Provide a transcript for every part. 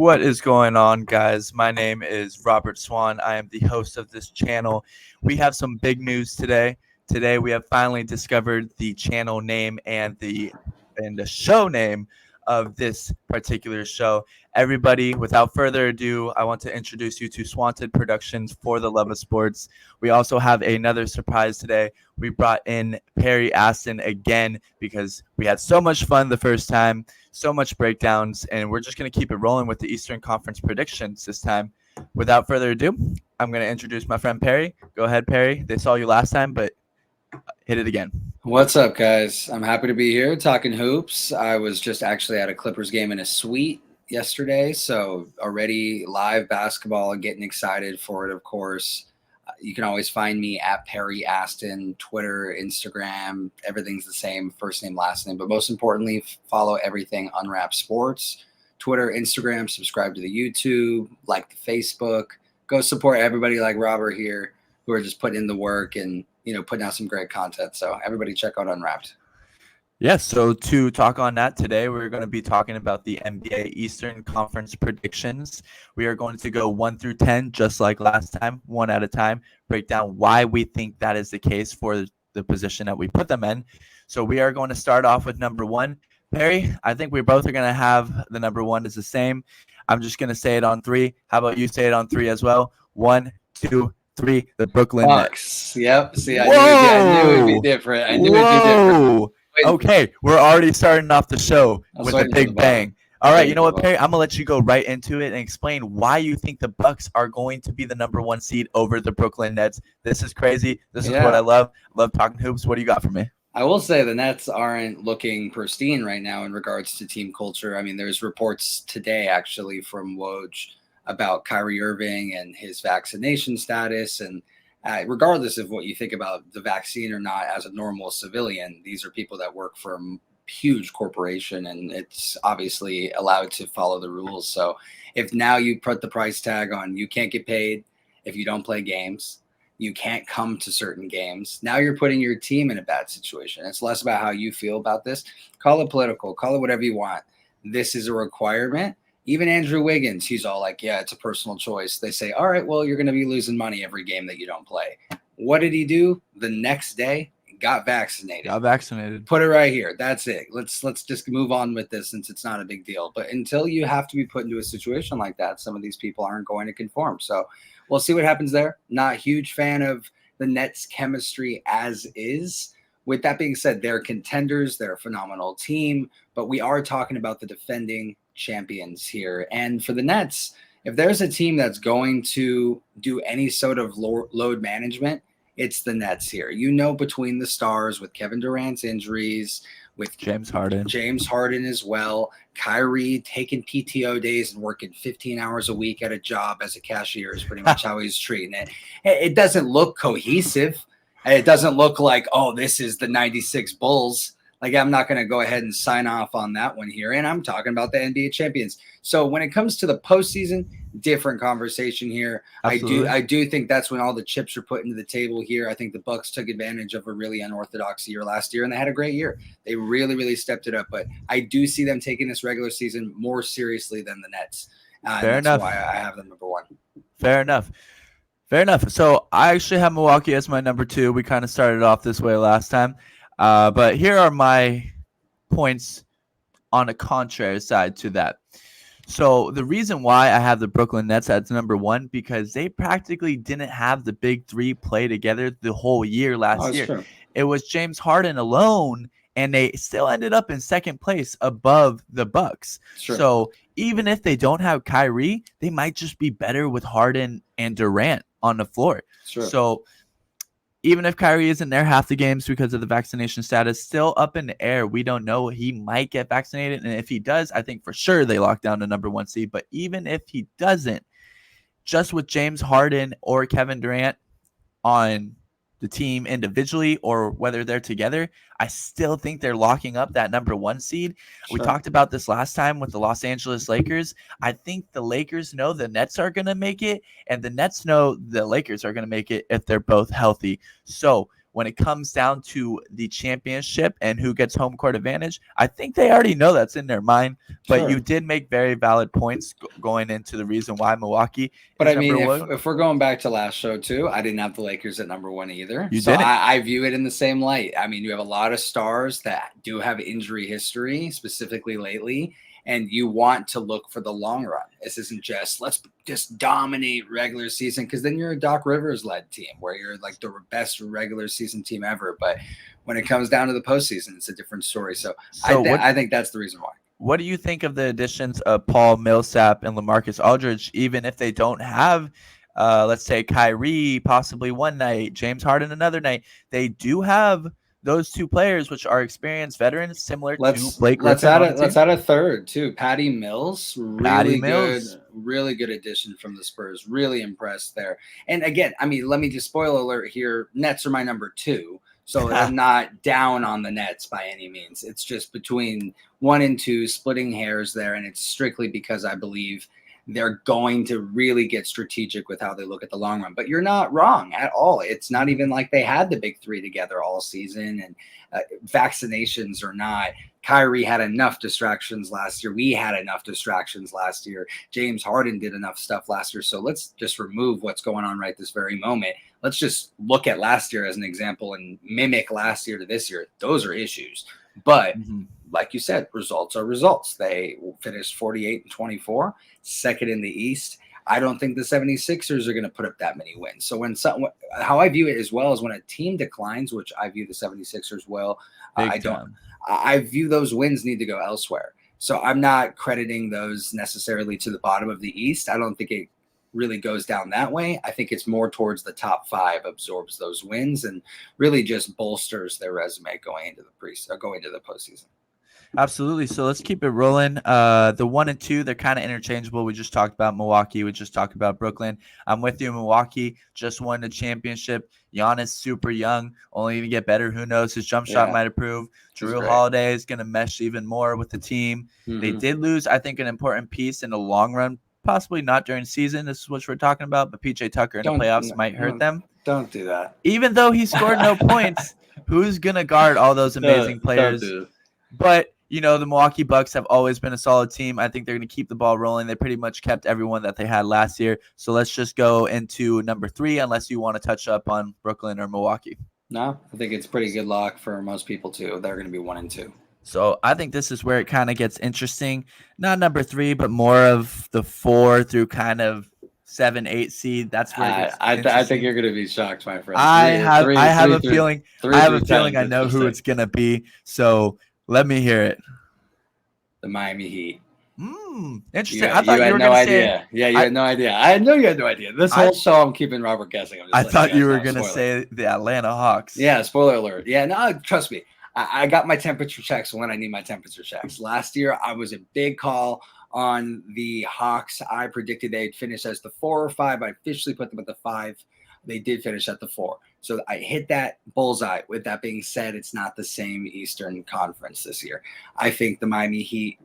What is going on, guys? My name is Robert Swan. I am the host of this channel. We have some big news today. Today we have finally discovered the channel name and the show name of this particular show. Everybody, without further ado, I want to introduce you to Swanted Productions for the Love of Sports. We also have another surprise today. We brought in Perry Aston again because we had so much fun the first time, so much breakdowns, and we're just going to keep it rolling with the Eastern Conference predictions this time. Without further ado, I'm going to introduce my friend Perry. Go ahead, Perry. They saw you last time, but hit it again. What's up, guys? I'm happy to be here talking hoops. I was just actually at a Clippers game in a suite yesterday, so already live basketball, getting excited for it, of course. You can always find me at Perry Aston, Twitter, Instagram. Everything's the same, first name, last name. But most importantly, follow everything Unwrap Sports, Twitter, Instagram, subscribe to the YouTube, like the Facebook. Go support everybody like Robert here who are just putting in the work and putting out some great content. So everybody check out Unwrapped. Yes, so to talk on that today, we're going to be talking about the NBA Eastern Conference predictions. We are going to go 1 through 10, just like last time, one at a time, break down why we think that is the case for the position that we put them in. So we are going to start off with number 1. Perry, I think we both are going to have the number 1 is the same. I'm just going to say it on 3. How about you say it on 3 as well? 1, 2, 3, the Brooklyn Nets. Yep. See, I knew it'd be different. I knew it'd be different. Okay, we're already starting off the show with a big bang. All right, you know what, Perry? I'm gonna let you go right into it and explain why you think the Bucks are going to be the number 1 seed over the Brooklyn Nets. This is crazy. This is what I love. Love talking hoops. What do you got for me? I will say the Nets aren't looking pristine right now in regards to team culture. I mean, there's reports today actually from Woj about Kyrie Irving and his vaccination status. And regardless of what you think about the vaccine or not, as a normal civilian, these are people that work for a huge corporation, and it's obviously allowed to follow the rules. So if now you put the price tag on, you can't get paid if you don't play games, you can't come to certain games. Now you're putting your team in a bad situation. It's less about how you feel about this. Call it political, call it whatever you want. This is a requirement. Even Andrew Wiggins, he's all like, yeah, it's a personal choice. They say, all right, well, you're going to be losing money every game that you don't play. What did he do? The next day, got vaccinated. Put it right here. That's it. Let's just move on with this since it's not a big deal. But until you have to be put into a situation like that, some of these people aren't going to conform. So we'll see what happens there. Not a huge fan of the Nets chemistry as is. With that being said, they're contenders. They're a phenomenal team. But we are talking about the defending champions here. And for the Nets, if there's a team that's going to do any sort of load management, it's the Nets here. Between the stars with Kevin Durant's injuries, with James Harden as well, Kyrie taking PTO days and working 15 hours a week at a job as a cashier is pretty much how he's treating it. It doesn't look cohesive. It doesn't look like, oh, this is the 96 Bulls. Like, I'm not going to go ahead and sign off on that one here. And I'm talking about the NBA champions. So when it comes to the postseason, different conversation here. Absolutely. I do think that's when all the chips are put into the table here. I think the Bucks took advantage of a really unorthodox year last year, and they had a great year. They really, really stepped it up. But I do see them taking this regular season more seriously than the Nets. Fair enough. That's why I have them number 1. Fair enough. So I actually have Milwaukee as my number 2. We kind of started off this way last time. But here are my points on a contrary side to that. So the reason why I have the Brooklyn Nets as number 1, because they practically didn't have the big 3 play together the whole year last year. True. It was James Harden alone, and they still ended up in second place above the Bucks. So even if they don't have Kyrie, they might just be better with Harden and Durant on the floor. So even if Kyrie isn't there half the games because of the vaccination status, still up in the air. We don't know. He might get vaccinated. And if he does, I think for sure they lock down the number 1 seed. But even if he doesn't, just with James Harden or Kevin Durant on the team individually or whether they're together, I still think they're locking up that number 1 seed. We talked about this last time with the Los Angeles Lakers. I think the Lakers know the Nets are going to make it, and the Nets know the Lakers are going to make it if they're both healthy. So when it comes down to the championship and who gets home court advantage, I think they already know that's in their mind. But you did make very valid points going into the reason why Milwaukee But is I mean, number one. if we're going back to last show too, I didn't have the Lakers at number one either. You didn't. I view it in the same light. I mean, you have a lot of stars that do have injury history, specifically lately, and you want to look for the long run. This isn't just let's just dominate regular season, because then you're a Doc Rivers led team where you're like the best regular season team ever. But when it comes down to the postseason, it's a different story. So I think that's the reason why. What do you think of the additions of Paul Millsap and LaMarcus Aldridge, even if they don't have, let's say, Kyrie possibly one night, James Harden another night? They do have those two players, which are experienced veterans, similar to Blake Griffin. Let's add a third too. Patty Mills, really good addition from the Spurs. Really impressed there. And again, I mean, let me just spoiler alert here. Nets are my number 2. So I'm not down on the Nets by any means. It's just between 1 and 2, splitting hairs there. And it's strictly because I believe they're going to really get strategic with how they look at the long run. But you're not wrong at all. It's not even like they had the big 3 together all season. And vaccinations or not, Kyrie had enough distractions last year. We had enough distractions last year. James Harden did enough stuff last year. So let's just remove what's going on right this very moment. Let's just look at last year as an example and mimic last year to this year. Those are issues. But like you said, results are results. They finished 48-24, second in the East. I don't think the 76ers are going to put up that many wins. So how I view it as well is when a team declines, which I view the 76ers well, I view those wins need to go elsewhere. So I'm not crediting those necessarily to the bottom of the East. I don't think it really goes down that way. I think it's more towards the top 5 absorbs those wins and really just bolsters their resume going into the postseason. Absolutely. So let's keep it rolling. The 1 and 2, they're kind of interchangeable. We just talked about Milwaukee. We just talked about Brooklyn. I'm with you. Milwaukee just won the championship. Giannis super young, only going to get better. Who knows? His jump shot might improve. Drew Holiday is going to mesh even more with the team. They did lose, I think, an important piece in the long run. Possibly not during season. This is what we're talking about. But PJ Tucker in the playoffs might hurt them. Don't do that. Even though he scored no points, who's going to guard all those amazing players? But the Milwaukee Bucks have always been a solid team. I think they're going to keep the ball rolling. They pretty much kept everyone that they had last year. So let's just go into number 3, unless you want to touch up on Brooklyn or Milwaukee. No, I think it's pretty good lock for most people too. They're going to be 1 and 2. So I think this is where it kind of gets interesting. Not number 3, but more of the 4 through kind of 7, 8 seed. That's where I think you're going to be shocked, my friend. I have a feeling I know who it's going to be. So let me hear it. The Miami Heat. Interesting. I thought you had no idea. You had no idea. I know you had no idea. This whole show, I'm keeping Robert guessing. I thought you were going to say the Atlanta Hawks. Yeah, spoiler alert. Yeah, no, trust me. I got my temperature checks when I need my temperature checks. Last year, I was a big call on the Hawks. I predicted they'd finish as the 4 or 5. I officially put them at the 5. They did finish at the 4. So I hit that bullseye. With that being said, it's not the same Eastern Conference this year. I think the Miami Heat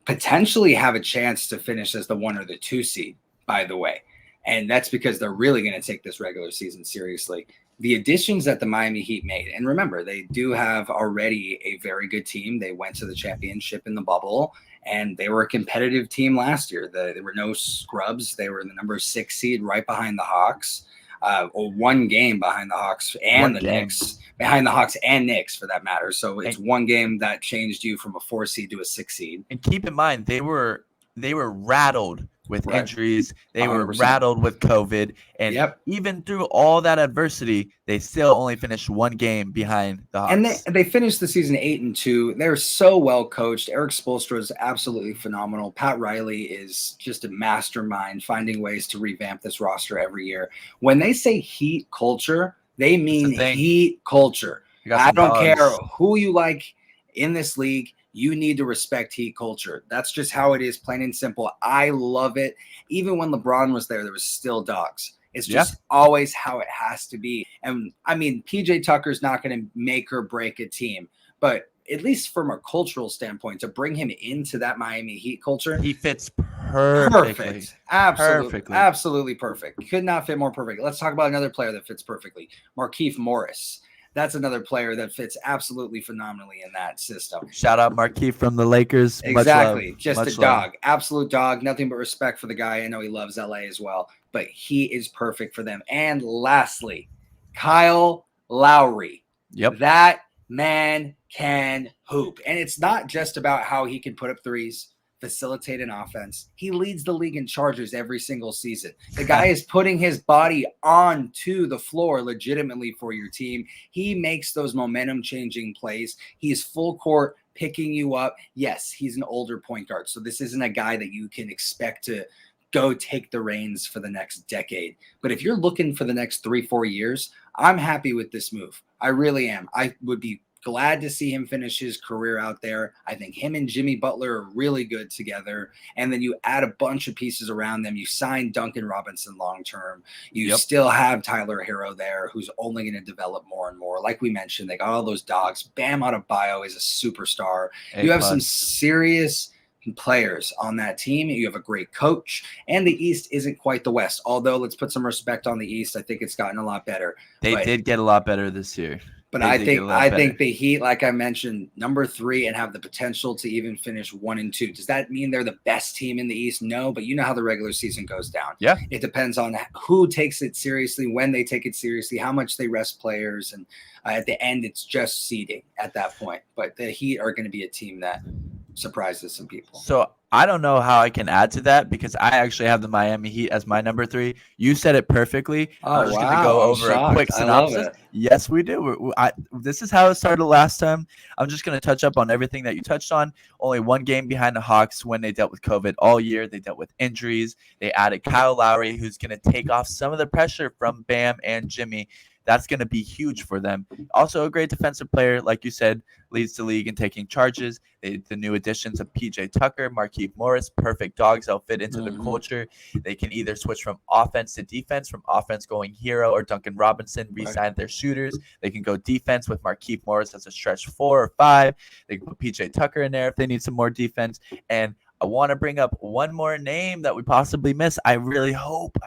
potentially have a chance to finish as the 1 or the 2 seed, by the way. And that's because they're really going to take this regular season seriously. The additions that the Miami Heat made, and remember, they do have already a very good team. They went to the championship in the bubble, and they were a competitive team last year. There were no scrubs. They were the number 6 seed right behind the Hawks, or 1 game behind the Hawks and the Knicks, behind the Hawks and Knicks for that matter. So it's 1 game that changed you from a 4 seed to a 6 seed. And keep in mind, they were rattled with injuries. They 100%. Were rattled with COVID. And even through all that adversity, they still only finished 1 game behind the Hawks. And they finished the season 8-2. They're so well coached. Eric Spoelstra is absolutely phenomenal. Pat Riley is just a mastermind finding ways to revamp this roster every year. When they say Heat culture, they mean Heat culture. I don't care who you like in this league. You need to respect Heat culture. That's just how it is, plain and simple. I love it. Even when LeBron was there was still dogs. It's just always how it has to be. And I mean, PJ Tucker's not going to make or break a team, but at least from a cultural standpoint, to bring him into that Miami Heat culture, he fits perfectly. Absolutely perfect. Could not fit more perfect. Let's talk about another player that fits perfectly. Markieff Morris. that's another player that fits absolutely phenomenally in that system. Shout out Markieff from the Lakers. Exactly. Just Much a dog. Absolute dog. Nothing but respect for the guy. I know he loves LA as well, but he is perfect for them. And lastly, Kyle Lowry. Yep. That man can hoop. And it's not just about how he can put up threes, facilitate an offense. He leads the league in charges every single season. The guy is putting his body onto the floor legitimately for your team. He makes those momentum changing plays. He is full court picking you up. Yes, he's an older point guard. So this isn't a guy that you can expect to go take the reins for the next decade. But if you're looking for the next 3-4 years, I'm happy with this move. I really am. I would be glad to see him finish his career out there. I think him and Jimmy Butler are really good together. And then you add a bunch of pieces around them. You sign Duncan Robinson long-term. You still have Tyler Hero there, who's only going to develop more and more. Like we mentioned, they got all those dogs. Bam Adebayo is a superstar. You have some serious players on that team. You have a great coach, and the East isn't quite the West. Although, let's put some respect on the East. I think it's gotten a lot better. They did get a lot better this year. But I think the Heat, like I mentioned, number 3 and have the potential to even finish 1 and 2. Does that mean they're the best team in the East? No, but you know how the regular season goes down. Yeah. It depends on who takes it seriously, when they take it seriously, how much they rest players. And at the end, it's just seeding at that point. But the Heat are going to be a team that surprises some people. So I don't know how I can add to that because I actually have the Miami Heat as my number 3. You said it perfectly. I'm just going to go over a quick synopsis. Yes, we do. This is how it started last time. I'm just going to touch up on everything that you touched on. Only one game behind the Hawks when they dealt with COVID all year. They dealt with injuries. They added Kyle Lowry, who's going to take off some of the pressure from Bam and Jimmy. That's going to be huge for them. Also, a great defensive player, like you said, leads the league in taking charges. The new additions of PJ Tucker, Markieff Morris, perfect dogs. They'll fit into the culture. They can either switch from offense to defense, from offense going Hero or Duncan Robinson, re-sign their shooters. They can go defense with Markieff Morris as a stretch 4 or 5. They can put PJ Tucker in there if they need some more defense. And I want to bring up one more name that we possibly miss. I really hope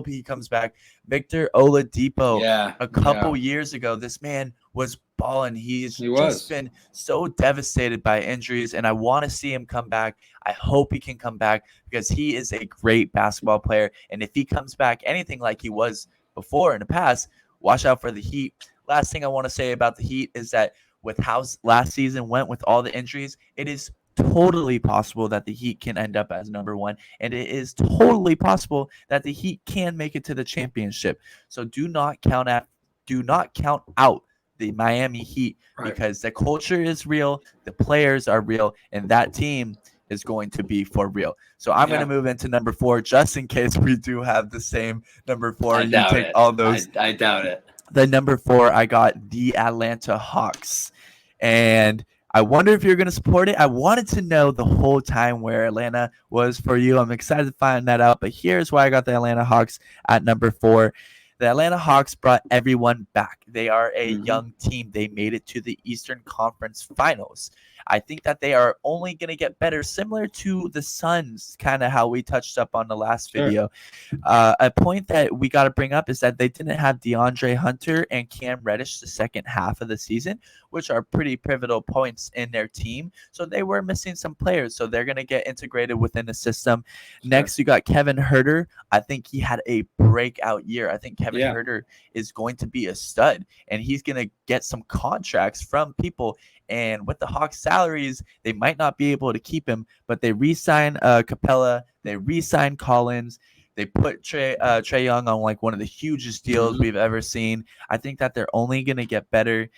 he comes back. Victor Oladipo. Yeah. A couple years ago, this man was balling. He's just been so devastated by injuries, and I want to see him come back. I hope he can come back because he is a great basketball player. And if he comes back anything like he was before in the past, watch out for the Heat. Last thing I want to say about the Heat is that with how last season went with all the injuries, it is totally possible that the Heat can end up as number 1, and it is totally possible that the Heat can make it to the championship. So do not count out the Miami Heat because the culture is real, the players are real, and that team is going to be for real. So I'm going to move into number 4 just in case we do have the same number 4. I doubt it. All those. I doubt it. The number 4, I got the Atlanta Hawks, and I wonder if you're going to support it. I wanted to know the whole time where Atlanta was for you. I'm excited to find that out. But here's why I got the Atlanta Hawks at number 4. The Atlanta Hawks brought everyone back. They are a young team. They made it to the Eastern Conference Finals. I think that they are only going to get better, similar to the Suns, kind of how we touched up on the last video. A point that we got to bring up is that they didn't have DeAndre Hunter and Cam Reddish the second half of the season, which are pretty pivotal points in their team. So they were missing some players. So they're going to get integrated within the system. Next, you got Kevin Huerter. I think he had a breakout year. I think Kevin Huerter is going to be a stud, and he's going to get some contracts from people. And with the Hawks' salaries, they might not be able to keep him, but they re-sign Capella, they re-sign Collins, they put Trey Young on like one of the hugest deals we've ever seen. I think that they're only going to get better.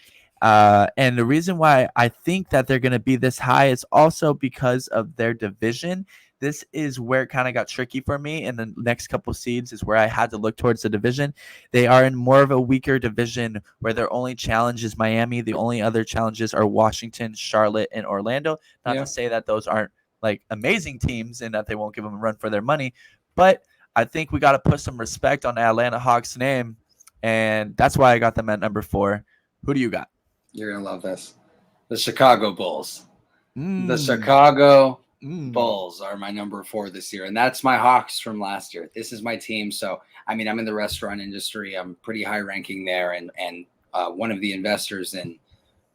And the reason why I think that they're going to be this high is also because of their division. This is where it kind of got tricky for me. In the next couple seeds is where I had to look towards the division. They are in more of a weaker division where their only challenge is Miami. The only other challenges are Washington, Charlotte, and Orlando. Not to say that those aren't like amazing teams and that they won't give them a run for their money, but I think we got to put some respect on the Atlanta Hawks name, and that's why I got them at number 4. Who do you got? You're going to love this. The Chicago Bulls. The Chicago Bulls are my number 4 this year, and that's my Hawks from last year. This is my team. So, I mean, I'm in the restaurant industry. I'm pretty high ranking there, and one of the investors in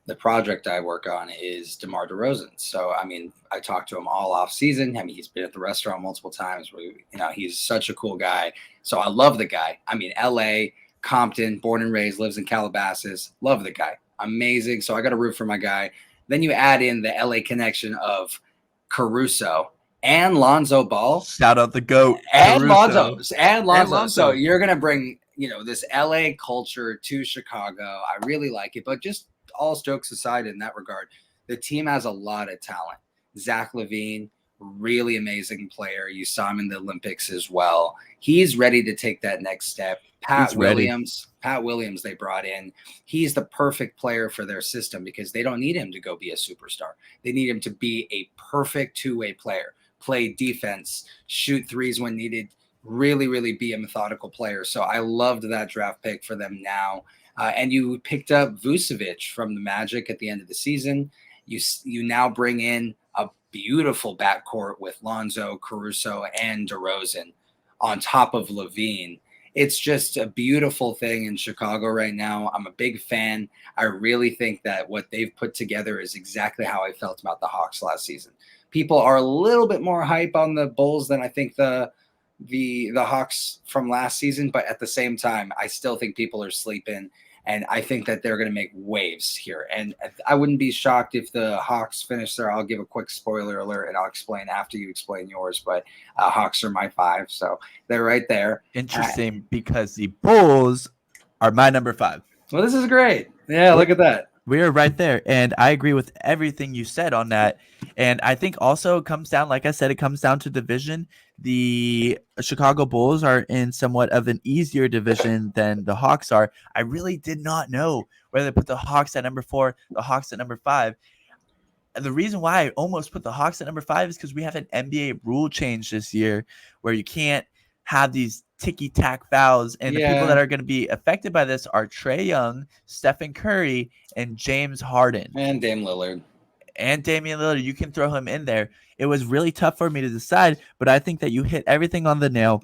the project I work on is DeMar DeRozan. So, I mean, I talked to him all off season. I mean, he's been at the restaurant multiple times. He's such a cool guy. So I love the guy. I mean, LA, Compton, born and raised, lives in Calabasas. Love the guy. Amazing. So I got to root for my guy. Then you add in the LA connection of Caruso and Lonzo Ball. Shout out the GOAT. And Caruso. Lonzo. So you're going to bring, this LA culture to Chicago. I really like it. But just all jokes aside in that regard, the team has a lot of talent. Zach LaVine, really amazing player. You saw him in the Olympics as well. He's ready to take that next step. Pat Williams, they brought in. He's the perfect player for their system because they don't need him to go be a superstar. They need him to be a perfect two-way player, play defense, shoot threes when needed, really, really be a methodical player. So I loved that draft pick for them now. And you picked up Vucevic from the Magic at the end of the season. You now bring in a beautiful backcourt with Lonzo, Caruso, and DeRozan on top of LaVine. It's just a beautiful thing in Chicago right now. I'm a big fan. I really think that what they've put together is exactly how I felt about the Hawks last season. People are a little bit more hype on the Bulls than I think the Hawks from last season, but at the same time, I still think people are sleeping. And I think that they're going to make waves here. And I wouldn't be shocked if the Hawks finish there. I'll give a quick spoiler alert, and I'll explain after you explain yours. But Hawks are my 5, so they're right there. Interesting, because the Bulls are my number 5. Well, this is great. Yeah, look at that. We are right there, and I agree with everything you said on that. And I think also it comes down, like I said, it comes down to division. The Chicago Bulls are in somewhat of an easier division than the Hawks are. I really did not know whether to put the Hawks at number 4, the Hawks at number 5. And the reason why I almost put the Hawks at number 5 is because we have an NBA rule change this year where you can't have these ticky-tack fouls, and the people that are going to be affected by this are Trae Young, Stephen Curry, and James Harden. And Dame Lillard. And Damian Lillard. You can throw him in there. It was really tough for me to decide, but I think that you hit everything on the nail.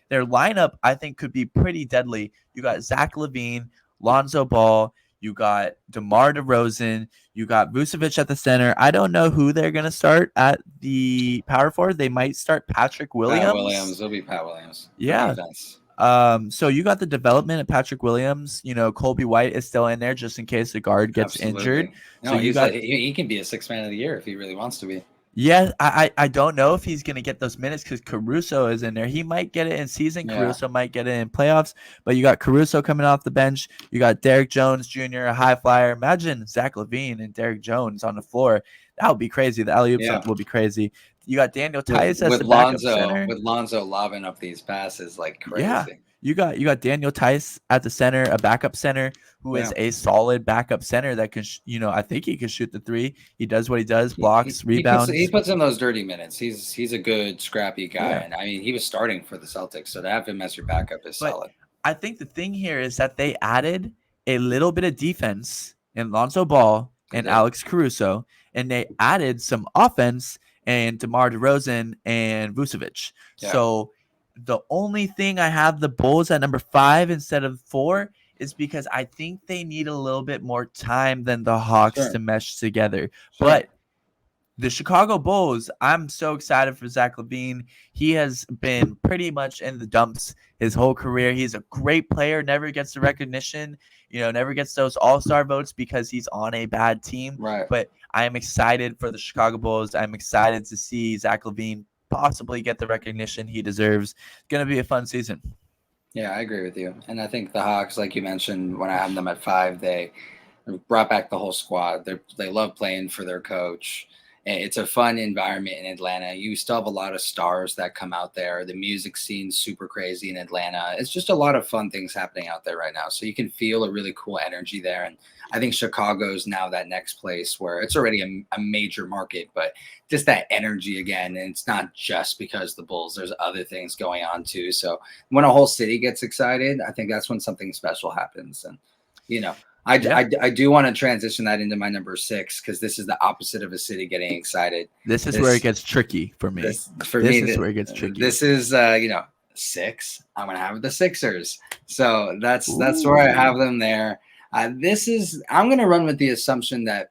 Their lineup, I think, could be pretty deadly. You got Zach LaVine, Lonzo Ball, you got DeMar DeRozan, you got Vucevic at the center. I don't know who they're going to start at the power forward. They might start Patrick Williams. It'll be Pat Williams. Yeah. So you got the development of Patrick Williams. Colby White is still in there just in case the guard gets injured. No, so he can be a 6th man of the year if he really wants to be. Yeah, I don't know if he's going to get those minutes because Caruso is in there. He might get it in season. Yeah. Caruso might get it in playoffs. But you got Caruso coming off the bench. You got Derrick Jones Jr., a high flyer. Imagine Zach LaVine and Derrick Jones on the floor. That would be crazy. The alley-oops will be crazy. You got Daniel Tice as the backup center. With Lonzo lobbing up these passes like crazy. Yeah. You got Daniel Tice at the center, a backup center who is a solid backup center that can, I think he can shoot the 3. He does what he does, blocks, rebounds. He puts in those dirty minutes. He's a good, scrappy guy. Yeah. And I mean, he was starting for the Celtics, so to have him as your backup is solid. I think the thing here is that they added a little bit of defense in Lonzo Ball and Alex Caruso, and they added some offense in DeMar DeRozan and Vucevic. Yeah. So the only thing I have the Bulls at number 5 instead of 4 is because I think they need a little bit more time than the Hawks to mesh together. Sure. But the Chicago Bulls, I'm so excited for Zach LaVine. He has been pretty much in the dumps his whole career. He's a great player, never gets the recognition, never gets those all-star votes because he's on a bad team. Right. But I am excited for the Chicago Bulls. I'm excited to see Zach LaVine possibly get the recognition he deserves. It's going to be a fun season. Yeah, I agree with you. And I think the Hawks, like you mentioned, when I had them at 5, they brought back the whole squad. They love playing for their coach. It's a fun environment in Atlanta. You still have a lot of stars that come out there. The music scene's super crazy in Atlanta. It's just a lot of fun things happening out there right now. So you can feel a really cool energy there. And I think Chicago's now that next place where it's already a major market, but just that energy again. And it's not just because the Bulls, there's other things going on too. So when a whole city gets excited, I think that's when something special happens. And, I do want to transition that into my number 6 because this is the opposite of a city getting excited. This is where it gets tricky for me. This is where it gets tricky. This is 6. I'm gonna have the Sixers, so that's where I have them there. I'm going to run with the assumption that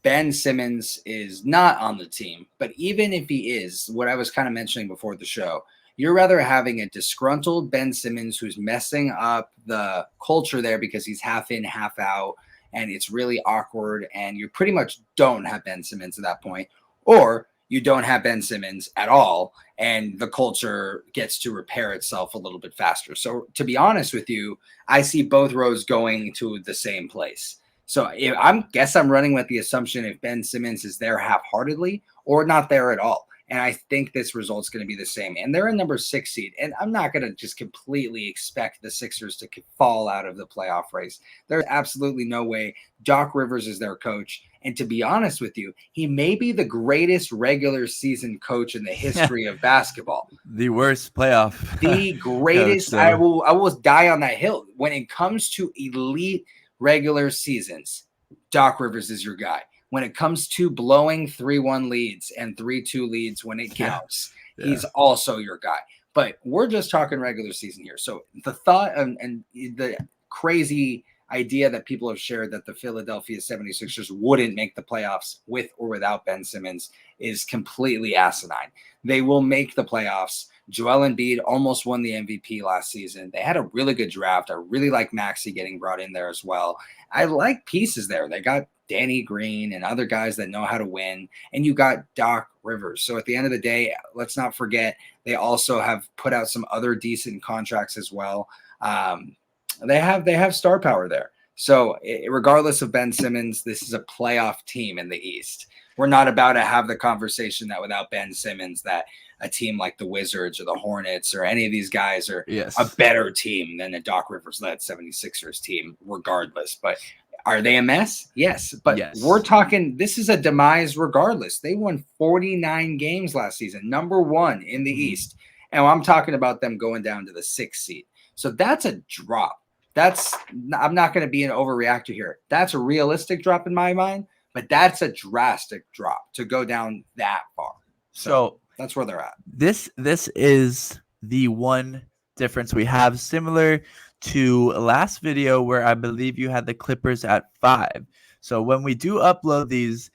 Ben Simmons is not on the team, but even if he is, what I was kind of mentioning before the show, you're rather having a disgruntled Ben Simmons who's messing up the culture there because he's half in, half out, and it's really awkward, and you pretty much don't have Ben Simmons at that point, or you don't have Ben Simmons at all, and the culture gets to repair itself a little bit faster. So to be honest with you, I see both roads going to the same place. So I'm running with the assumption if Ben Simmons is there half-heartedly or not there at all. And I think this result's going to be the same. And they're a number 6 seed. And I'm not going to just completely expect the Sixers to fall out of the playoff race. There's absolutely no way. Doc Rivers is their coach. And to be honest with you, he may be the greatest regular season coach in the history of basketball. The worst playoff. The greatest. Coach, I will die on that hill. When it comes to elite regular seasons, Doc Rivers is your guy. When it comes to blowing 3-1 leads and 3-2 leads when it counts, he's also your guy. But we're just talking regular season here. So the thought and the crazy idea that people have shared that the Philadelphia 76ers wouldn't make the playoffs with or without Ben Simmons is completely asinine. They will make the playoffs. Joel Embiid almost won the MVP last season. They had a really good draft. I really like Maxey getting brought in there as well. I like pieces there. They got Danny Green and other guys that know how to win. And you got Doc Rivers. So at the end of the day, let's not forget, they also have put out some other decent contracts as well. They have star power there. So regardless of Ben Simmons, this is a playoff team in the East. We're not about to have the conversation that without Ben Simmons, that a team like the Wizards or the Hornets or any of these guys are a better team than a Doc Rivers-led 76ers team, regardless. But are they a mess? Yes. But we're talking, this is a demise regardless. They won 49 games last season, number 1 in the East. And I'm talking about them going down to the 6th seed. So that's a drop. I'm not going to be an overreactor here. That's a realistic drop in my mind, but that's a drastic drop to go down that far. So that's where they're at. This is the one difference we have, similar to last video where I believe you had the Clippers at 5. So when we do upload these,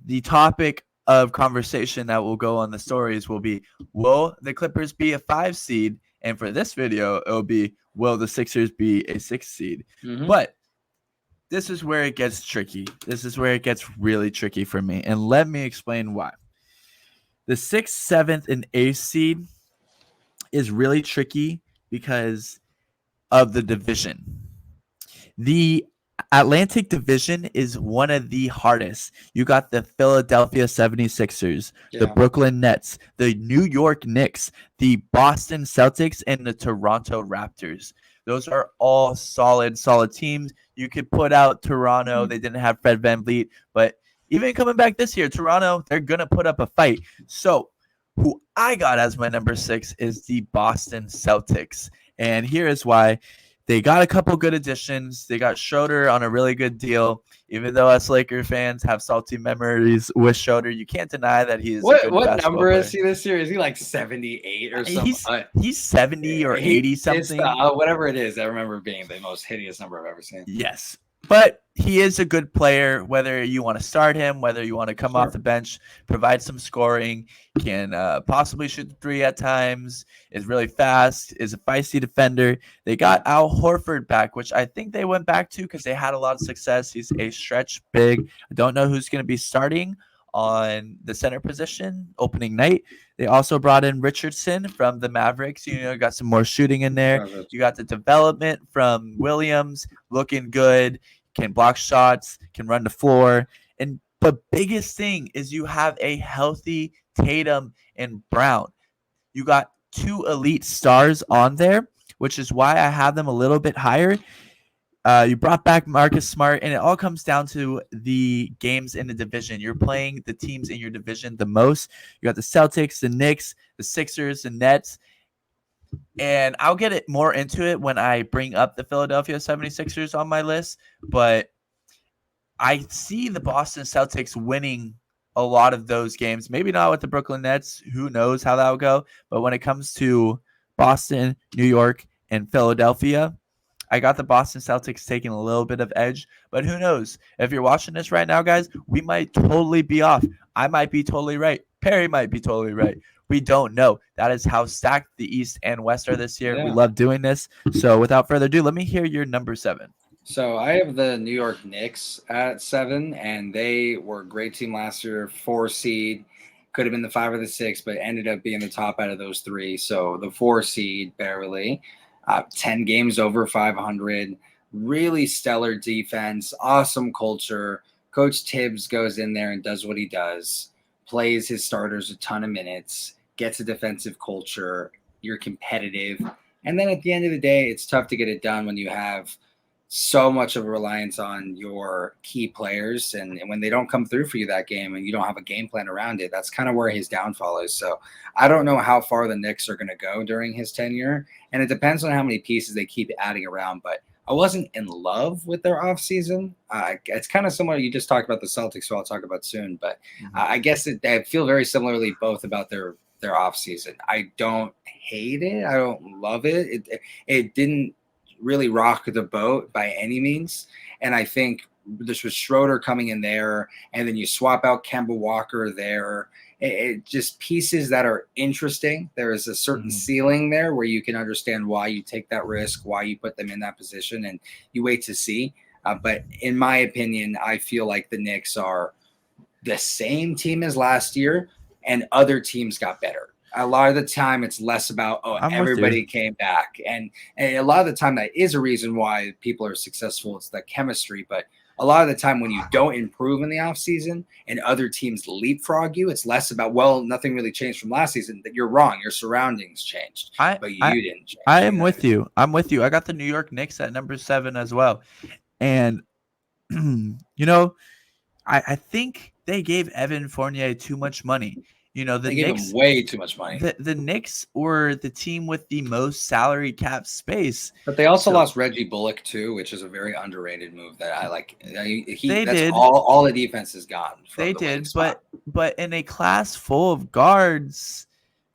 the topic of conversation that will go on the stories will be, will the Clippers be a 5 seed? And for this video, it'll be, will the Sixers be a 6 seed? But this is where it gets tricky. This is where it gets really tricky for me. And let me explain why. The 6th, 7th, and 8th seed is really tricky because of the division. The Atlantic Division is one of the hardest. You got the Philadelphia 76ers, the Brooklyn Nets, the New York Knicks, the Boston Celtics, and the Toronto Raptors. Those are all solid teams. You could put out Toronto. They didn't have Fred VanVleet, but even coming back this year, Toronto, they're going to put up a fight. So who I got as my number 6 is the Boston Celtics. And here is why. They got a couple good additions. They got Schroeder on a really good deal. Even though us Laker fans have salty memories with Schroeder, you can't deny that he is a good what number player. Is he this year? Is he like 78 or something? He's 70 or 80 something. Whatever it is, I remember being the most hideous number I've ever seen. Yes. But he is a good player, whether you want to start him, whether you want to come off the bench, provide some scoring, can possibly shoot the 3 at times, is really fast, is a feisty defender. They got Al Horford back, which I think they went back to because they had a lot of success. He's a stretch big. I don't know who's going to be starting on the center position opening night. They also brought in Richardson from the Mavericks. Got some more shooting in there. You got the development from Williams looking good, can block shots, can run the floor. But biggest thing is you have a healthy Tatum and Brown. You got 2 elite stars on there, which is why I have them a little bit higher. You brought back Marcus Smart, and it all comes down to the games in the division. You're playing the teams in your division the most. You got the Celtics, the Knicks, the Sixers, the Nets. And I'll get it more into it when I bring up the Philadelphia 76ers on my list. But I see the Boston Celtics winning a lot of those games. Maybe not with the Brooklyn Nets. Who knows how that will go. But when it comes to Boston, New York, and Philadelphia, I got the Boston Celtics taking a little bit of edge, but who knows? If you're watching this right now, guys, we might totally be off. I might be totally right. Perry might be totally right. We don't know. That is how stacked the East and West are this year. We love doing this. So without further ado, let me hear your number 7. So I have the New York Knicks at 7, and they were a great team last year, 4 seed. Could have been the 5 or the 6, but ended up being the top out of those 3. So the 4 seed barely, 10 games over 500, really stellar defense, awesome culture. Coach Tibbs goes in there and does what he does, plays his starters a ton of minutes, gets a defensive culture. You're competitive. And then at the end of the day, it's tough to get it done when you have so much of a reliance on your key players, and when they don't come through for you that game and you don't have a game plan around it, that's kind of where his downfall is. So I don't know how far the Knicks are going to go during his tenure, and it depends on how many pieces they keep adding around, but I wasn't in love with their offseason. It's kind of similar. You just talked about the Celtics, so I'll talk about soon, but I guess I feel very similarly both about their offseason. I don't hate it. I don't love it. It didn't really rock the boat by any means. And I think this was Schroeder coming in there, and then you swap out Kemba Walker there. It just pieces that are interesting. There is a certain ceiling there where you can understand why you take that risk, why you put them in that position, and you wait to see. But in my opinion, I feel like the Knicks are the same team as last year, and other teams got better. A lot of the time it's less about, everybody came back. And a lot of the time that is a reason why people are successful. It's the chemistry. But a lot of the time when you don't improve in the offseason and other teams leapfrog you, it's less about, nothing really changed from last season. That you're wrong. Your surroundings changed, but you didn't change. I am with you. I'm with you. I got the New York Knicks at number 7 as well. And, I think they gave Evan Fournier too much money. They gave him way too much money. The Knicks were the team with the most salary cap space. But they also lost Reggie Bullock too, which is a very underrated move that I like. Did. All the defense is gone. They did, but in a class full of guards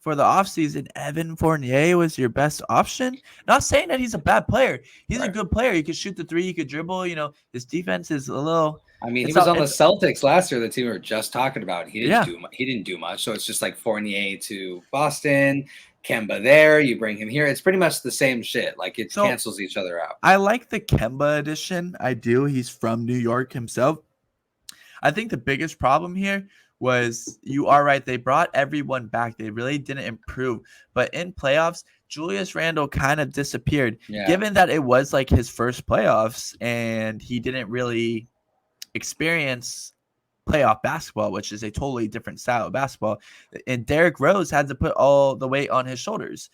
for the offseason, Evan Fournier was your best option. Not saying that he's a bad player. He's a good player. He could shoot the 3. He could dribble. His defense is a little – he was on the Celtics last year, the team we were just talking about. He didn't do much. So it's just like Fournier to Boston, Kemba there. You bring him here. It's pretty much the same shit. Like it cancels each other out. I like the Kemba edition. I do. He's from New York himself. I think the biggest problem here was, you are right, they brought everyone back. They really didn't improve. But in playoffs, Julius Randle kind of disappeared. Yeah. Given that it was like his first playoffs and he didn't really experience playoff basketball, which is a totally different style of basketball, and Derrick Rose had to put all the weight on his shoulders.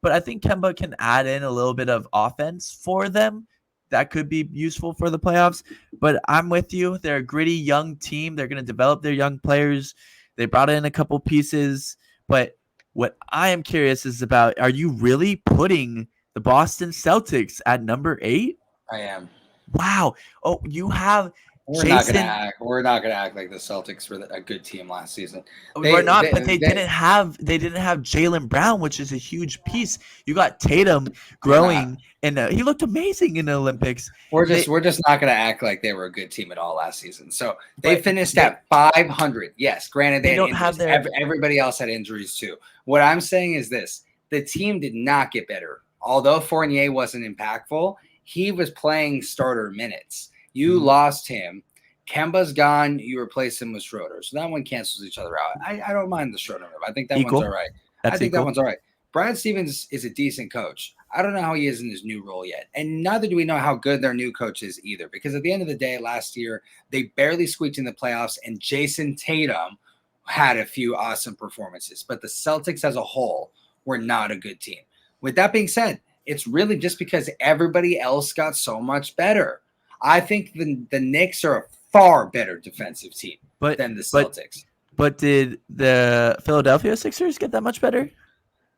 But I think Kemba can add in a little bit of offense for them that could be useful for the playoffs. But I'm with you. They're a gritty young team. They're going to develop their young players. They brought in a couple pieces. But what I am curious is about, are you really putting the Boston Celtics at number 8? I am. Wow. Oh, you have We're not gonna act like the Celtics were a good team last season. But they didn't have Jaylen Brown, which is a huge piece. You got Tatum growing, and he looked amazing in the Olympics. We're just not gonna act like they were a good team at all last season. So they finished at 500. Yes, granted they don't have everybody else had injuries too. What I'm saying is this: the team did not get better. Although Fournier wasn't impactful, he was playing starter minutes. You lost him. Kemba's gone. You replace him with Schroeder. So that one cancels each other out. I don't mind the Schroeder move. I think that one's all right. That one's all right. Brad Stevens is a decent coach. I don't know how he is in his new role yet. And neither do we know how good their new coach is either. Because at the end of the day, last year, they barely squeaked in the playoffs. And Jason Tatum had a few awesome performances. But the Celtics as a whole were not a good team. With that being said, it's really just because everybody else got so much better. I think the Knicks are a far better defensive team than the Celtics. But did the Philadelphia Sixers get that much better?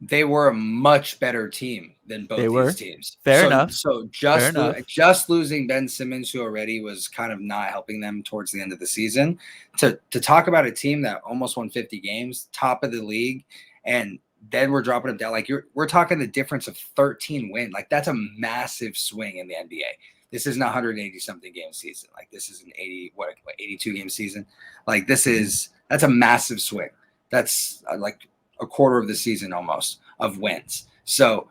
They were a much better team than both these teams. Fair enough. So just losing Ben Simmons, who already was kind of not helping them towards the end of the season, to talk about a team that almost won 50 games, top of the league, and then we're dropping them down. Like we're talking the difference of 13 wins. Like that's a massive swing in the NBA. This isn't a 180 something game season. Like this is an 82 game season. Like that's a massive swing. That's like a quarter of the season almost of wins. So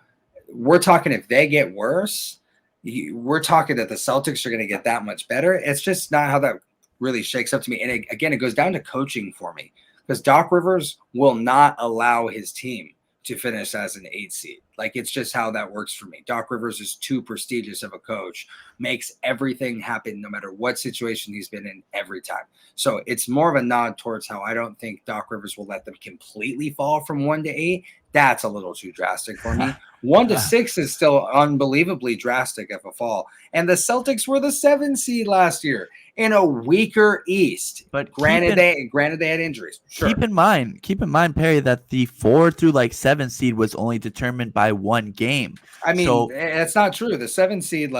we're talking if they get worse, we're talking that the Celtics are going to get that much better. It's just not how that really shakes up to me. And it goes down to coaching for me, because Doc Rivers will not allow his team to finish as an 8 seed. Like it's just how that works for me. Doc Rivers is too prestigious of a coach, makes everything happen no matter what situation he's been in every time. So it's more of a nod towards how I don't think Doc Rivers will let them completely fall from 1 to 8. That's a little too drastic for me. 1 to 6 is still unbelievably drastic of a fall. And the Celtics were the 7 seed last year in a weaker East. But granted they had injuries. Sure. Keep in mind, Perry, that the 4 through 7 seed was only determined by 1 game. I mean, that's not true. The 7 seed,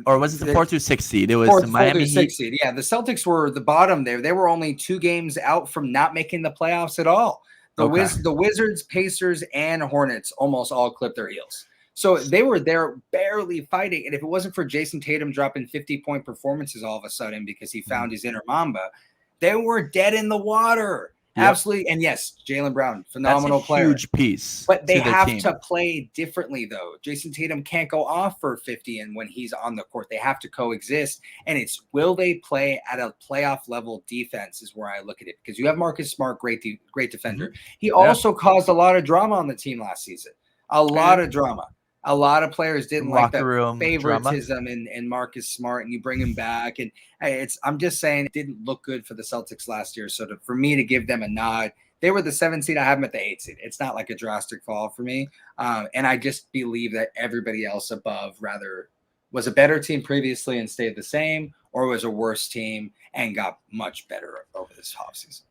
or was it the 4 through 6 seed? It was the Miami Heat. Seed. Yeah, the Celtics were the bottom there. They were only 2 games out from not making the playoffs at all. The Wizards, Pacers, and Hornets almost all clipped their heels. So they were there barely fighting. And if it wasn't for Jason Tatum dropping 50-point performances all of a sudden because he found his inner Mamba, they were dead in the water. Yep. Absolutely. And yes, Jaylen Brown, phenomenal player. Huge piece. But they have to play differently, though. Jason Tatum can't go off for 50 and when he's on the court. They have to coexist. And it's will they play at a playoff level defense is where I look at it. Because you have Marcus Smart, great defender. Mm-hmm. He also caused a lot of drama on the team last season. A lot of drama. A lot of players didn't like that favoritism in Marcus Smart, and you bring him back. And I'm just saying it didn't look good for the Celtics last year. So for me to give them a nod, they were the 7 seed. I have them at the 8 seed. It's not like a drastic fall for me. And I just believe that everybody else above rather was a better team previously and stayed the same, or was a worse team and got much better over this offseason.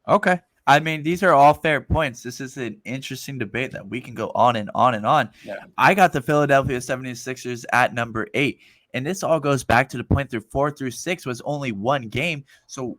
Okay. I mean, these are all fair points. This is an interesting debate that we can go on and on and on. Yeah. I got the Philadelphia 76ers at number 8. And this all goes back to the point through 4 through 6 was only 1 game. So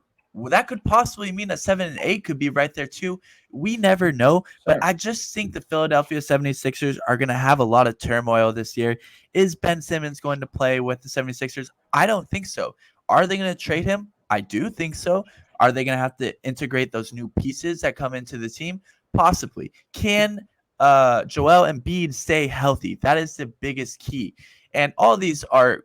that could possibly mean that 7 and 8 could be right there too. We never know. Sure. But I just think the Philadelphia 76ers are going to have a lot of turmoil this year. Is Ben Simmons going to play with the 76ers? I don't think so. Are they going to trade him? I do think so. Are they going to have to integrate those new pieces that come into the team? Possibly. Can Joel Embiid stay healthy? That is the biggest key. And all these are,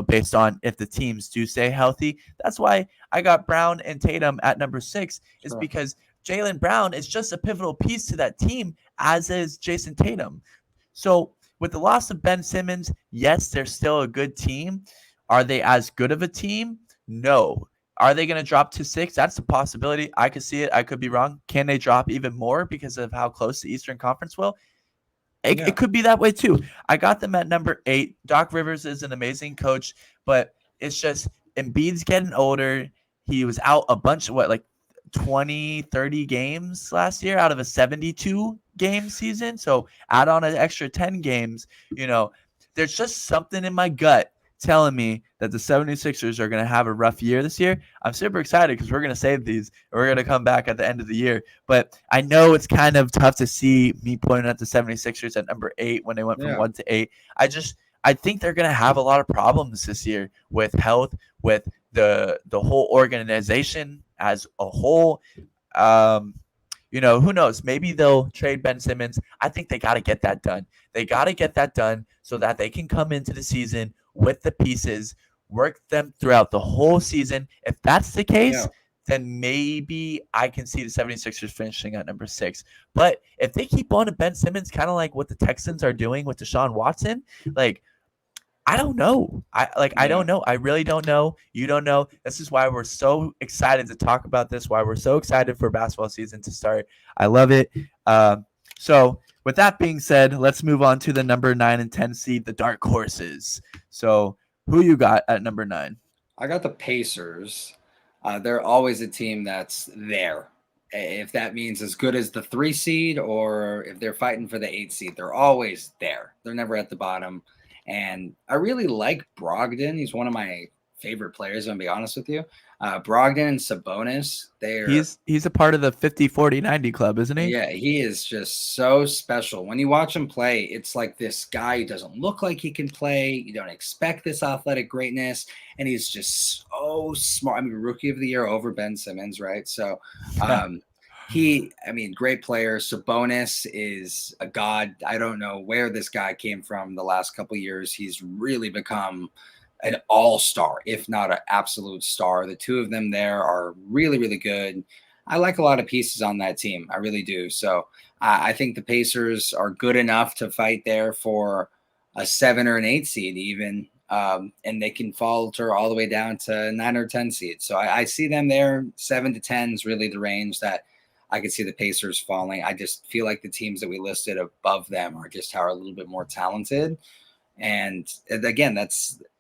based on if the teams do stay healthy. That's why I got Brown and Tatum at number 6 is because Jaylen Brown is just a pivotal piece to that team, as is Jason Tatum. So with the loss of Ben Simmons, yes, they're still a good team. Are they as good of a team? No. Are they going to drop to 6? That's a possibility. I could see it. I could be wrong. Can they drop even more because of how close the Eastern Conference will? It could be that way too. I got them at number 8. Doc Rivers is an amazing coach, but it's just Embiid's getting older. He was out a bunch of 20, 30 games last year out of a 72-game season. So add on an extra 10 games. There's just something in my gut telling me that the 76ers are going to have a rough year this year. I'm super excited because we're going to save these. And we're going to come back at the end of the year. But I know it's kind of tough to see me pointing at the 76ers at number 8 when they went from 1 to 8. I think they're going to have a lot of problems this year with health, with the whole organization as a whole. Who knows? Maybe they'll trade Ben Simmons. I think they got to get that done. They got to get that done so that they can come into the season with the pieces, work them throughout the whole season. If that's the case, then maybe I can see the 76ers finishing at number 6. But if they keep on to Ben Simmons, kind of like what the Texans are doing with Deshaun Watson, I don't know. I don't know. I really don't know. You don't know. This is why we're so excited to talk about this, why we're so excited for basketball season to start. I love it. So with that being said, let's move on to the number 9 and 10 seed, the dark horses. So who you got at number 9? I got the Pacers. They're always a team that's there. If that means as good as the 3 seed or if they're fighting for the 8 seed, they're always there. They're never at the bottom. And I really like Brogdon. He's one of my favorite players, I'm going to be honest with you. Brogdon and Sabonis, he's a part of the 50-40-90 club, isn't he? Yeah, he is just so special. When you watch him play, it's like this guy who doesn't look like he can play. You don't expect this athletic greatness, and he's just so smart. I mean, rookie of the year over Ben Simmons, right? So, great player. Sabonis is a god. I don't know where this guy came from the last couple of years. He's really become an all-star, if not an absolute star. The two of them there are really, really good. I like a lot of pieces on that team. I really do. So I think the Pacers are good enough to fight there for a 7 or an 8 seed even. And they can falter all the way down to 9 or 10 seeds. So I see them there. 7 to 10 is really the range that I could see the Pacers falling. I just feel like the teams that we listed above them are a little bit more talented. And again,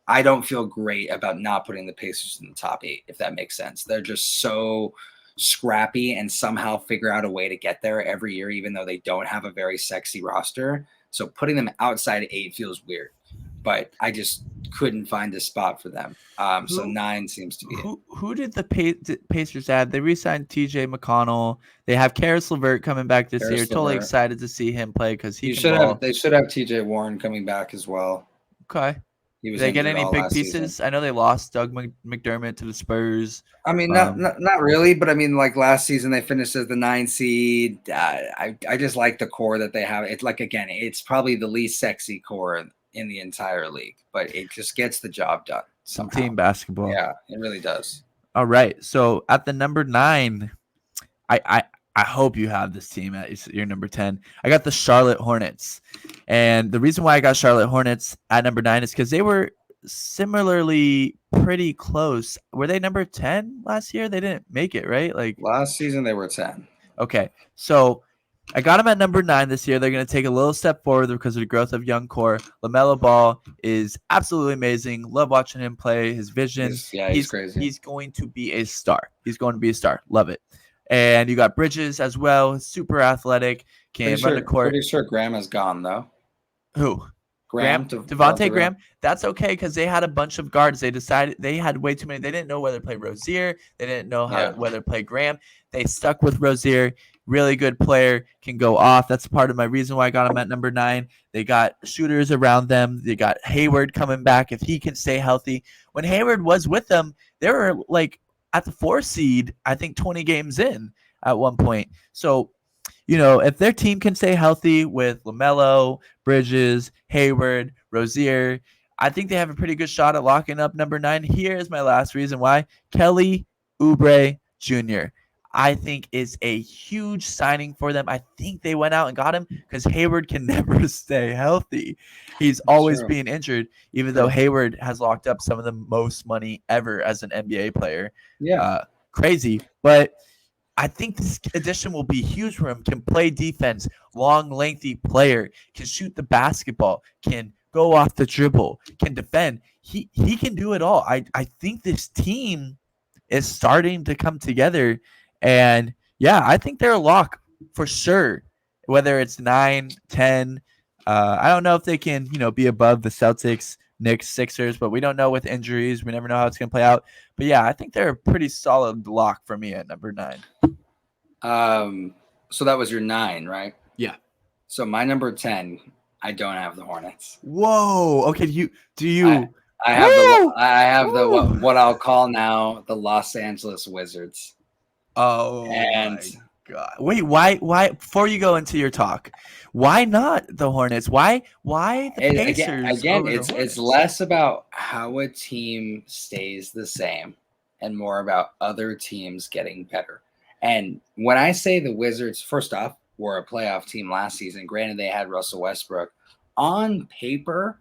I don't feel great about not putting the Pacers in the top 8, if that makes sense. They're just so scrappy and somehow figure out a way to get there every year, even though they don't have a very sexy roster. So putting them outside 8 feels weird, but I just couldn't find a spot for them. So 9 seems to be it. Who did the Pacers add? They re-signed TJ McConnell. They have Karis LeVert coming back this year. Totally excited to see him play because he can ball. They should have TJ Warren coming back as well. Okay. Did they get any big pieces? Season. I know they lost Doug McDermott to the Spurs. I mean, not really, but I mean, like last season they finished as the 9 seed. I just like the core that they have. It's like, again, it's probably the least sexy core in the entire league, but it just gets the job done. Some team basketball. Yeah, it really does. All right. So at the number 9, I hope you have this team at your number 10. I got the Charlotte Hornets. And the reason why I got Charlotte Hornets at number 9 is because they were similarly pretty close. Were they number 10 last year? They didn't make it, right? Like last season they were 10. Okay. So I got them at number 9 this year. They're going to take a little step forward because of the growth of young core. LaMelo Ball is absolutely amazing. Love watching him play. His vision. He's crazy. He's going to be a star. Love it. And you got Bridges as well. Super athletic. Can run the court. Pretty sure Graham is gone, though. Who? Devontae Graham. That's okay because they had a bunch of guards. They decided they had way too many. They didn't know whether to play Rozier. They didn't know whether to play Graham. They stuck with Rozier. Really good player, can go off. That's part of my reason why I got him at number 9. They got shooters around them. They got Hayward coming back if he can stay healthy. When Hayward was with them, they were like at the 4 seed, I think 20 games in at one point. So, if their team can stay healthy with LaMelo, Bridges, Hayward, Rozier, I think they have a pretty good shot at locking up number 9. Here is my last reason why. Kelly Oubre Jr. I think is a huge signing for them. I think they went out and got him because Hayward can never stay healthy. He's always being injured, even though Hayward has locked up some of the most money ever as an NBA player. Yeah. Crazy. But I think this addition will be huge for him. Can play defense, long, lengthy player, can shoot the basketball, can go off the dribble, can defend. He can do it all. I think this team is starting to come together. And, yeah, I think they're a lock for sure, whether it's 9, 10. I don't know if they can, be above the Celtics, Knicks, Sixers, but we don't know with injuries. We never know how it's going to play out. But, yeah, I think they're a pretty solid lock for me at number 9. So that was your 9, right? Yeah. So my number 10, I don't have the Hornets. Whoa. Okay. Do you? I have the what I'll call now the Los Angeles Wizards. Oh, my God. Wait, why? Before you go into your talk, why not the Hornets? Why the Pacers? Again, it's less about how a team stays the same and more about other teams getting better. And when I say the Wizards, first off, were a playoff team last season. Granted, they had Russell Westbrook. On paper,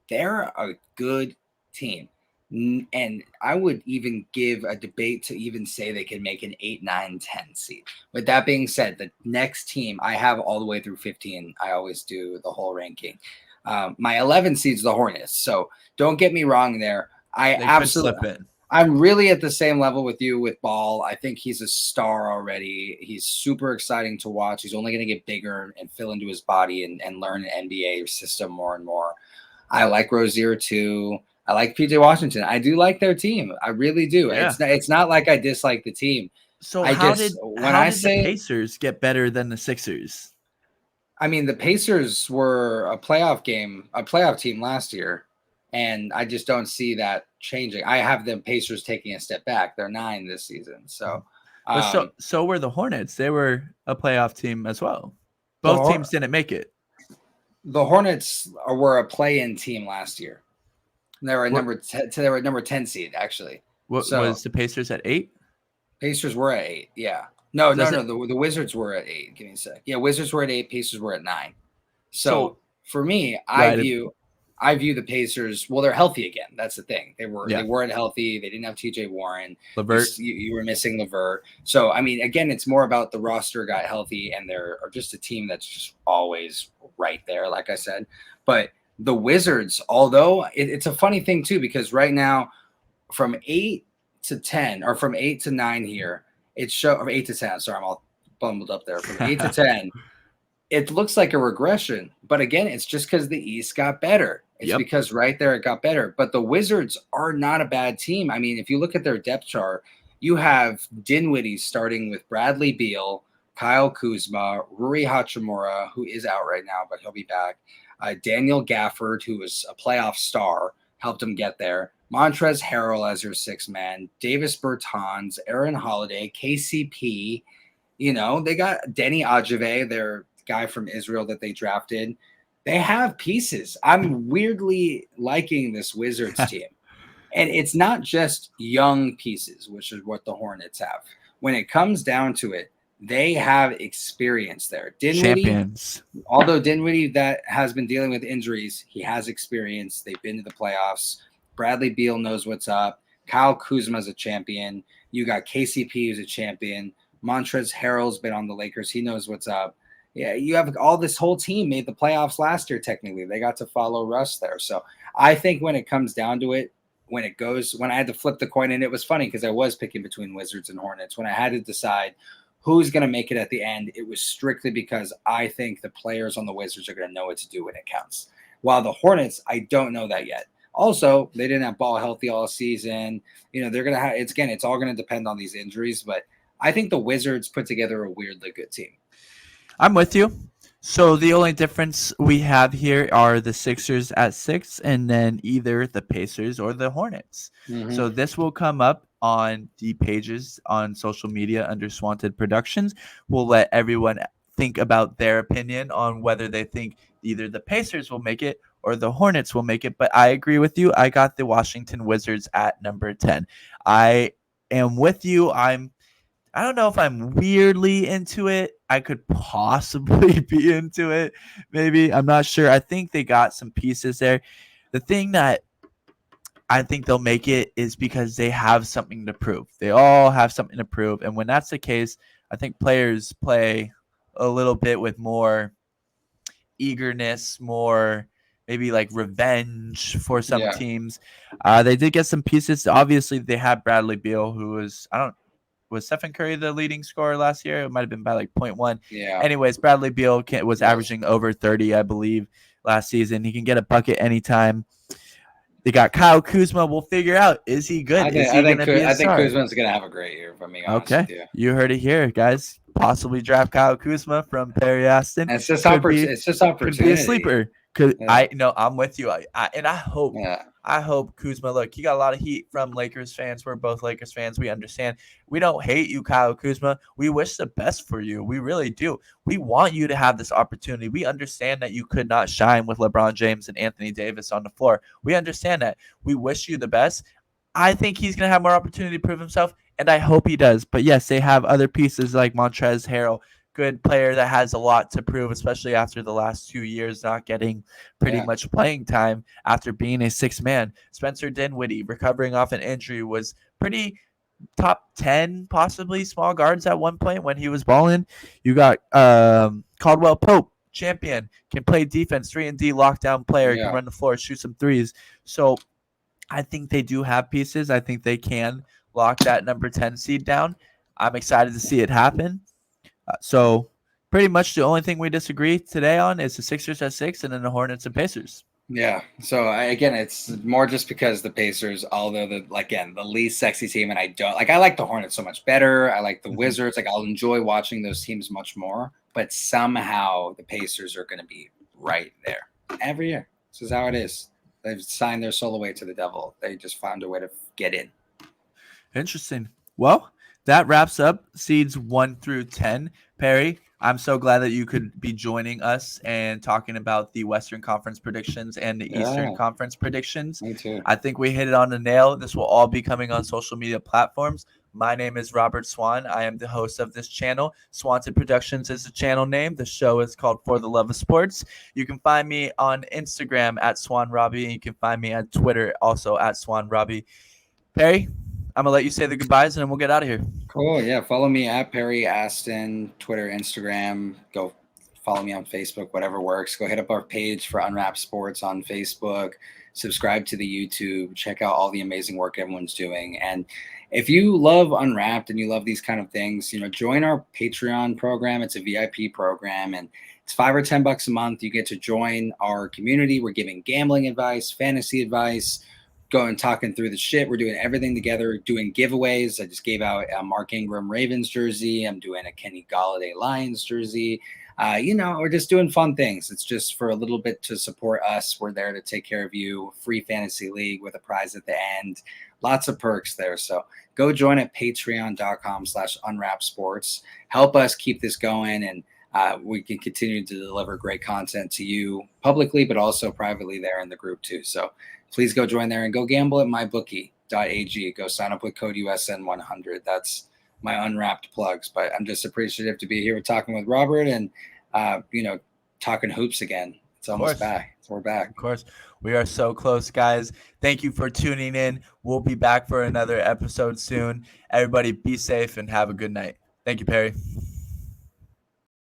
they're a good team. And I would even give a debate to even say they can make an 8, 9, 10 seed. With that being said, the next team I have all the way through 15. I always do the whole ranking. My 11 seed's the Hornets. So don't get me wrong there. I'm really at the same level with you with Ball. I think he's a star already. He's super exciting to watch. He's only going to get bigger and fill into his body and learn an NBA system more and more. I like Rozier too. I like PJ Washington. I do like their team. I really do. Yeah. It's not like I dislike the team. So I just when how I did the say Pacers get better than the Sixers? I mean the Pacers were a playoff team last year, and I just don't see that changing. I have them Pacers taking a step back. They're 9 this season. So But um so were the Hornets. They were a playoff team as well. the Both Hor- teams didn't make it. the Hornets were a play-in team last year. They were a What they were a number 10 seed actually. what So was the Pacers at 8? Pacers were at 8. Yeah. No, no, Does no. it The Wizards were at 8. Give me a sec. Yeah, Wizards were at 8. Pacers were at 9. So so for me, right? I view the Pacers. Well, they're healthy again. That's the thing. They Yeah, weren't healthy. They didn't have T.J. Warren. Levert. You were missing Levert. So I mean, again, it's more about the roster got healthy, and they're just a team that's just always right there. Like I said, but the Wizards, although it's a funny thing too, because right now from 8 to 10 or from 8 to 9 here, or 8 to 10. Sorry, I'm all bumbled up there. From 8 to 10, it looks like a regression. But again, it's just because the East got better. It's Yep. because right there it got better. But the Wizards are not a bad team. I mean, if you look at their depth chart, you have Dinwiddie starting with Bradley Beal, Kyle Kuzma, Rui Hachimura, who is out right now, but he'll be back. Daniel Gafford, who is a playoff star, helped him get there. Montrezl Harrell as your sixth man, Davis Bertans, Aaron Holiday, KCP. You know, they got Denny Ajave, their guy from Israel that they drafted. They have pieces. I'm weirdly liking this Wizards team. And it's not just young pieces, which is what the Hornets have. When it comes down to it, they have experience there. Dinwiddie, Champions. although Dinwiddie that has been dealing with injuries, he has experience. They've been to the playoffs. Bradley Beal knows what's up. Kyle Kuzma is a champion. You got KCP who's a champion. Montrezl Harrell's been on the Lakers. He knows what's up. Yeah, you have all this whole team made the playoffs last year. Technically, they got to follow Russ there. So I think when it comes down to it, when I had to flip the coin, and it was funny because I was picking between Wizards and Hornets. When I had to decide who's going to make it at the end, it was strictly because I think the players on the Wizards are going to know what to do when it counts. While the Hornets, I don't know that yet. Also, they didn't have ball healthy all season. You know, they're going to have, it's all going to depend on these injuries, but I think the Wizards put together a weirdly good team. I'm with you. So the only difference we have here are the Sixers at 6 and then either the Pacers or the Hornets. Mm-hmm. So this will come up on the pages on social media under Swanted Productions. We'll let everyone think about their opinion on whether they think either the Pacers will make it or the Hornets will make it. But I agree with you. I got the Washington Wizards at number 10. I am with you. I don't know if I'm weirdly into it. I could possibly be into it. Maybe. I'm not sure. I think they got some pieces there. The thing that I think they'll make it is because they have something to prove. They all have something to prove. And when that's the case, I think players play a little bit with more eagerness, more maybe like revenge for some teams. They did get some pieces. Obviously, they had Bradley Beal, who was Stephen Curry the leading scorer last year? It might have been by like 0.1. Yeah. Anyways, Bradley Beal was averaging over 30, I believe, last season. He can get a bucket anytime. They got Kyle Kuzma. We'll figure out, is he good? Is he going to be a star? I think Kuzma's going to have a great year, if I'm being honest with you. You heard it here, guys. Possibly draft Kyle Kuzma from Perry Aston. And it's just opportunity. Could be a sleeper. I'm with you. I hope Kuzma. Look, you got a lot of heat from Lakers fans. We're both Lakers fans. We understand. We don't hate you, Kyle Kuzma. We wish the best for you. We really do. We want you to have this opportunity. We understand that you could not shine with LeBron James and Anthony Davis on the floor. We understand that. We wish you the best. I think he's going to have more opportunity to prove himself, and I hope he does. But yes, they have other pieces like Montrezl Harrell, good player that has a lot to prove, especially after the last 2 years not getting pretty much playing time after being a sixth man. Spencer Dinwiddie, recovering off an injury, was pretty top 10, possibly small guards at one point when he was balling. You got Caldwell Pope, champion, can play defense, 3-and-D lockdown player, can run the floor, shoot some threes. So I think they do have pieces. I think they can lock that number 10 seed down. I'm excited to see it happen. So pretty much the only thing we disagree today on is the Sixers at 6 and then the Hornets and Pacers. Yeah. So again, it's more just because the Pacers, although the least sexy team, and I like the Hornets so much better. I like the Mhm. Wizards. Like I'll enjoy watching those teams much more. But somehow the Pacers are going to be right there every year. This is how it is. They've signed their soul away to the devil. They just found a way to get in. Interesting. Well, that wraps up seeds 1 through 10. Perry, I'm so glad that you could be joining us and talking about the Western Conference predictions and the Eastern Yeah, Conference predictions. me too. I think we hit it on the nail. This will all be coming on social media platforms. My name is Robert Swan. I am the host of this channel. Swanson Productions is the channel name. The show is called For the Love of Sports. You can find me on Instagram at Swan Robbie, and you can find me on Twitter also at Swan Robbie. Perry, I'm gonna let you say the goodbyes and then we'll get out of here. Cool. Yeah. Follow me at Perry Aston, Twitter, Instagram. Go follow me on Facebook, whatever works. Go hit up our page for Unwrapped Sports on Facebook. Subscribe to the YouTube. Check out all the amazing work everyone's doing. And if you love Unwrapped and you love these kind of things, join our Patreon program. It's a VIP program and it's $5 or $10 a month. You get to join our community. We're giving gambling advice, fantasy advice, going talking through the shit. We're doing everything together, doing giveaways. I just gave out a Mark Ingram Ravens jersey. I'm doing a Kenny Galladay Lions jersey. We're just doing fun things. It's just for a little bit to support us. We're there to take care of you. Free fantasy league with a prize at the end. Lots of perks there. So go join at patreon.com/unwrap sports. Help us keep this going and we can continue to deliver great content to you publicly, but also privately there in the group too. So please go join there and go gamble at mybookie.ag. Go sign up with code USN100. That's my unwrapped plugs. But I'm just appreciative to be here talking with Robert and, talking hoops again. It's almost back. So we're back. Of course. We are so close, guys. Thank you for tuning in. We'll be back for another episode soon. Everybody be safe and have a good night. Thank you, Perry.